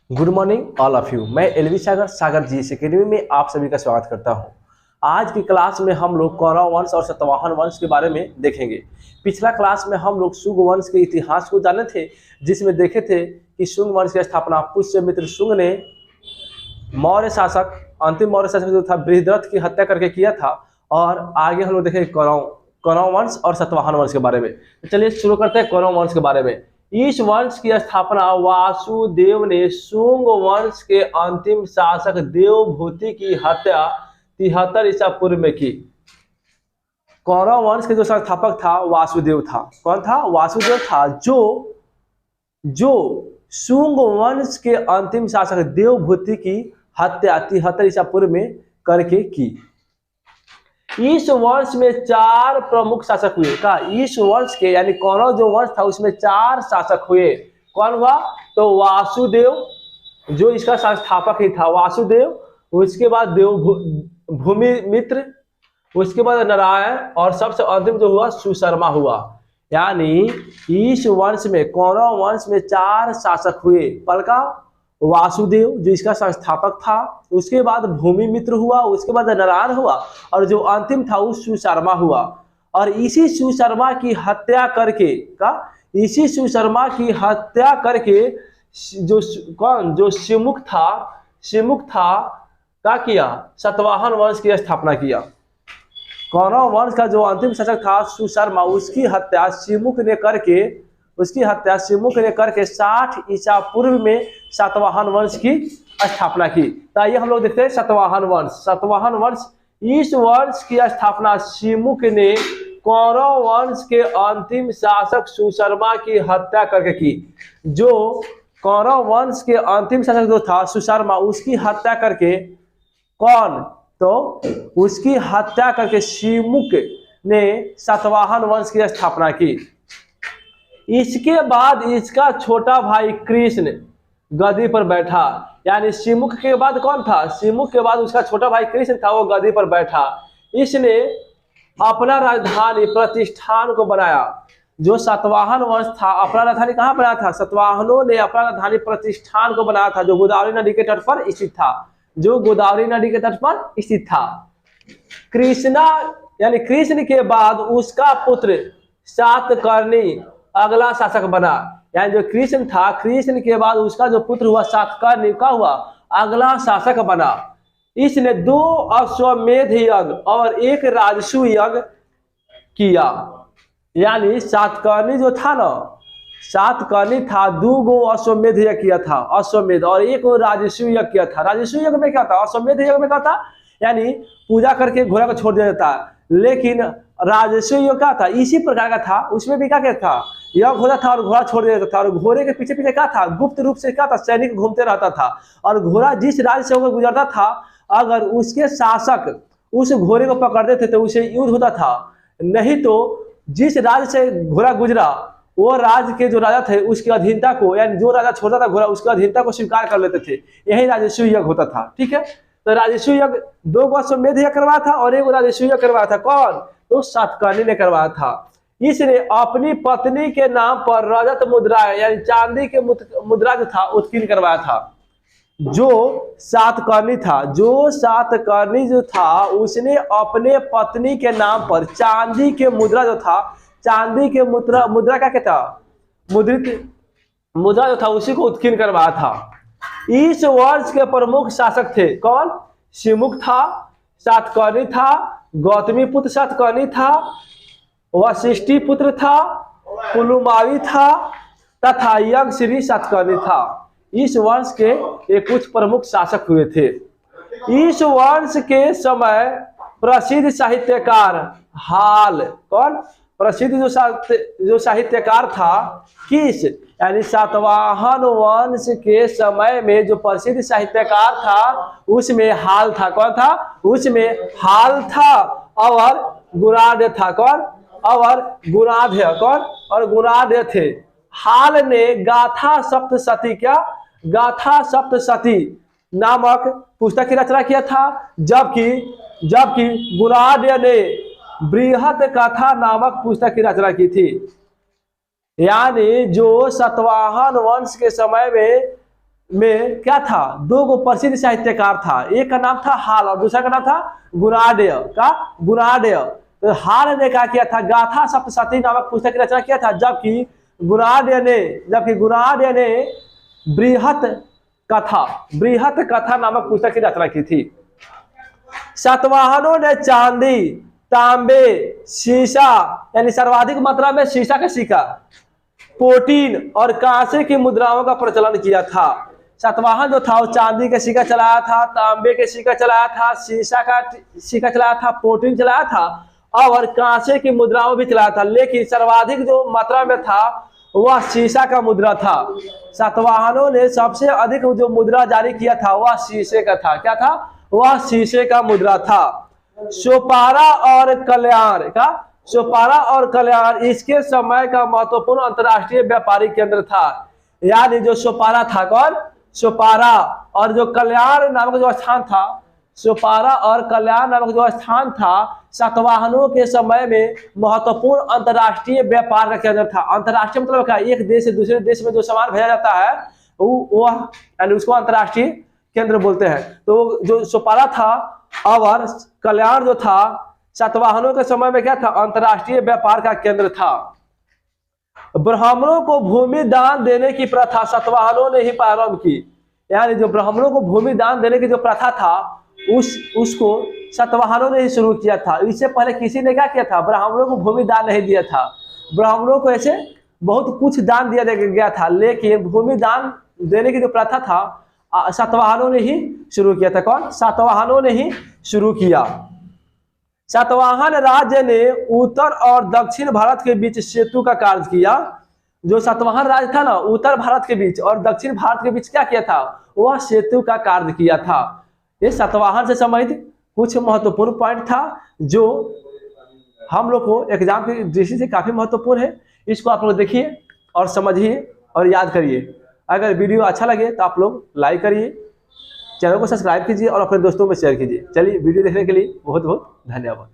Good morning all of you. मैं LV सागर GS academy में आप सभी का स्वागत करता हूं। आज की क्लास में हम लोग कौरव वंश और सातवाहन वंश के बारे में देखेंगे। पिछला क्लास में हम लोग शुंग वंश के इतिहास को जाने थे, जिसमें देखे थे कि शुंग वंश की स्थापना पुष्यमित्र शुंग ने मौर्य शासक अंतिम मौर्य शासक जो था बृहद्रथ की हत्या करके किया था। और आगे हम लोग देखेंगे कौरव वंश और सातवाहन वंश के बारे में। तो चलिए शुरू करते हैं कौरव वंश के बारे में। इस वंश की स्थापना वासुदेव ने शुंग वंश के अंतिम शासक देवभूति की हत्या 73 ईसा पूर्व में की। कौरव वंश के जो संस्थापक था वासुदेव था। कौन था? वासुदेव था, जो शुंग वंश के अंतिम शासक देवभूति की हत्या 73 ईसा पूर्व में करके की। इस वंश में 4 प्रमुख शासक हुए। का इस वंश के यानी कौरव जो वंश था उसमें 4 शासक हुए। कौन हुआ? तो वासुदेव जो इसका संस्थापक ही था, वासुदेव। उसके बाद भूमि मित्र, उसके बाद नारायण, और सबसे अंतिम जो हुआ सुशर्मा हुआ। यानी इस वंश में कौरव वंश में 4 शासक हुए। पहला वासुदेव जो इसका संस्थापक था, उसके बाद भूमि मित्र हुआ, उसके बाद नारायण हुआ, और जो अंतिम था वो सुशर्मा हुआ। और इसी सुशर्मा की हत्या करके जो सिमुक था क्या किया? सातवाहन वंश की स्थापना किया। कौरव वंश का जो अंतिम शासक था सुशर्मा, उसकी हत्या सिमुक ने करके 60 ईसा पूर्व में सातवाहन वंश की स्थापना की। तो आइए हम लोग देखते हैं सातवाहन वंश। इस वंश की स्थापना सिमुक ने कौरव वंश के अंतिम शासक सुशर्मा की हत्या करके की। जो कौरव वंश के अंतिम शासक जो था सुशर्मा, उसकी हत्या करके उसकी हत्या करके सिमुक ने सातवाहन वंश की स्थापना की। इसके बाद इसका छोटा भाई कृष्ण गद्दी पर बैठा। यानी सिमुक के बाद कौन था? सिमुक के बाद उसका छोटा भाई कृष्ण था, वो गद्दी पर बैठा। इसने अपना राजधानी प्रतिष्ठान को बनाया। जो सातवाहन वंश था अपना राजधानी कहाँ बनाया था? सातवाहनों ने अपना राजधानी प्रतिष्ठान को बनाया था, जो गोदावरी नदी के तट पर स्थित था। कृष्ण के बाद उसका पुत्र सातकर्णी अगला शासक बना। यानी जो कृष्ण था, कृष्ण के बाद उसका जो पुत्र हुआ सातकर्णी का हुआ अगला शासक बना। इसने 2 अश्वमेध यज्ञ और 1 राजसूय यज्ञ किया। यानी सातकर्णी जो था ना, 2 गो अश्वमेध यज्ञ किया था, अश्वमेध, और 1 राजसूय यज्ञ किया था। राजसूय यज्ञ में क्या था? अश्वमेध यज्ञ में क्या था? यानी पूजा करके घोड़ा को छोड़ दिया जाता। लेकिन राजसूय यज्ञ क्या था? इसी प्रकार का था। उसमें भी क्या था? यज्ञ होता था और घोड़ा छोड़ दिया जाता था। और घोड़े के पीछे क्या था? गुप्त रूप से क्या था? सैनिक घूमते रहता था। और घोड़ा जिस राज्य से होकर गुजरता था, अगर उसके शासक उस घोड़े को पकड़ते थे तो उसे युद्ध होता था। नहीं तो जिस राज्य से घोड़ा गुजरा वो राज्य के जो राजा थे उसकी अधीनता को, यानी जो राजा छोड़ता था घोड़ा उसकी अधीनता को स्वीकार कर लेते थे। यही राजसूय यज्ञ होता था। ठीक है, तो राजसूय यज्ञ 2 गो अश्वमेध यज्ञ करवाया था और 1 राजसूय यज्ञ करवाया था। कौन? तो सातकर्णी ने करवाया था। इसने अपनी पत्नी के नाम पर रजत मुद्रा यानी चांदी के मुद्रा जो था उत्कीर्ण करवाया था। जो सातकर्णी जो था उसने अपने पत्नी के नाम पर चांदी के मुद्रा जो था, चांदी के मुद्रा क्या कहता? मुद्रित मुद्रा जो था उसी को उत्कीर्ण करवाया था। इस वंश के प्रमुख शासक थे। कौन? सिमुक था, सातकर्णी था, गौतमी पुत्र सातकर्णी था, वशिष्ठी पुत्र था, पुलुमावी था तथा यज्ञश्री सातकर्णी था। इस वंश के ये कुछ प्रमुख शासक हुए थे। इस वंश के समय प्रसिद्ध साहित्यकार जो साहित्यकार था किस? यानी सातवाहन वंश के समय में जो प्रसिद्ध साहित्यकार था उसमें हाल था। कौन था? उसमें हाल था और गुणाढ्य था। कौन? और गुणाढ्य। कौन? और गुणाढ्य थे। हाल ने गाथा सप्तशती नामक पुस्तक की रचना किया था, जबकि गुणाढ्य ने बृहत कथा नामक पुस्तक की रचना की थी। यानी जो सातवाहन वंश के समय में में क्या था, दो गो प्रसिद्ध साहित्यकार था, एक का नाम था हाल और दूसरा का नाम था गुणाढ्य का गुणाढ्य। तो हाल ने क्या किया था, गाथा सप्तशती नामक पुस्तक की रचना किया था, जबकि गुणाढ्य ने बृहत कथा नामक पुस्तक की रचना की थी। सातवाहनों ने चांदी, तांबे, शीशा यानी सर्वाधिक मात्रा में शीशा का सिक्का, प्रोटीन और कांसे की मुद्राओं का प्रचलन किया था। सातवाहन जो था वो चांदी के सिक्का चलाया था, तांबे के सिक्का चलाया था, शीशा का सिक्का चलाया था, प्रोटीन चलाया था और कांसे की मुद्राओं भी चलाया था, लेकिन सर्वाधिक जो मात्रा में था वह शीशा का मुद्रा था। सातवाहनों ने सबसे अधिक जो मुद्रा जारी किया था वह शीशे का था। क्या था, वह शीशे का मुद्रा था। सोपारा और कल्याण इसके समय का महत्वपूर्ण अंतर्राष्ट्रीय व्यापारिक केंद्र था। यानी जो सोपारा था, कौन, सोपारा, और जो कल्याण नामक जो स्थान था, सोपारा और कल्याण नामक जो स्थान था सातवाहनों के समय में महत्वपूर्ण अंतर्राष्ट्रीय व्यापार का केंद्र था। अंतर्राष्ट्रीय मतलब क्या, एक देश से दूसरे देश में जो सामान भेजा जाता है वह यानी उसको अंतर्राष्ट्रीय केंद्र बोलते हैं। तो जो सोपारा था और कल्याण जो था सातवाहनों के समय में क्या था, अंतर्राष्ट्रीय व्यापार का केंद्र था। ब्राह्मणों को भूमि दान देने की प्रथा सातवाहनों ने ही प्रारंभ की। यानी जो ब्राह्मणों को भूमि दान देने की जो प्रथा था उसको सातवाहनों ने ही शुरू किया था। इससे पहले किसी ने क्या किया था, ब्राह्मणों को भूमि दान नहीं दिया था। ब्राह्मणों को ऐसे बहुत कुछ दान दिया गया था, लेकिन भूमि दान देने की जो प्रथा था सातवाहनों ने ही शुरू किया था। कौन, सातवाहनों ने ही शुरू किया। सातवाहन राज्य ने उत्तर और दक्षिण भारत के बीच सेतु का कार्य किया। जो सातवाहन राज्य था ना, उत्तर भारत के बीच और दक्षिण भारत के बीच क्या किया था, वह सेतु का कार्य किया था। ये सातवाहन से संबंधित कुछ महत्वपूर्ण पॉइंट था जो हम लोग को एग्जाम की दृष्टि से काफी महत्वपूर्ण है। इसको आप लोग देखिए और समझिए और याद करिए। अगर वीडियो अच्छा लगे तो आप लोग लाइक करिए, चैनल को सब्सक्राइब कीजिए और अपने दोस्तों में शेयर कीजिए। चलिए, वीडियो देखने के लिए बहुत बहुत धन्यवाद।